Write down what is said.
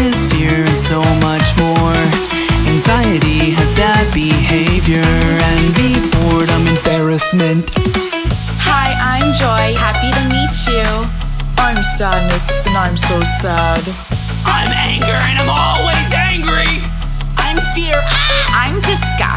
is fear and so much more. Anxiety has bad behavior, envy, boredom, embarrassment. Hi, I'm Joy. Happy to meet you. I'm sadness, and I'm so sad. I'm anger and I'm always angry. I'm fear. I'm disgust.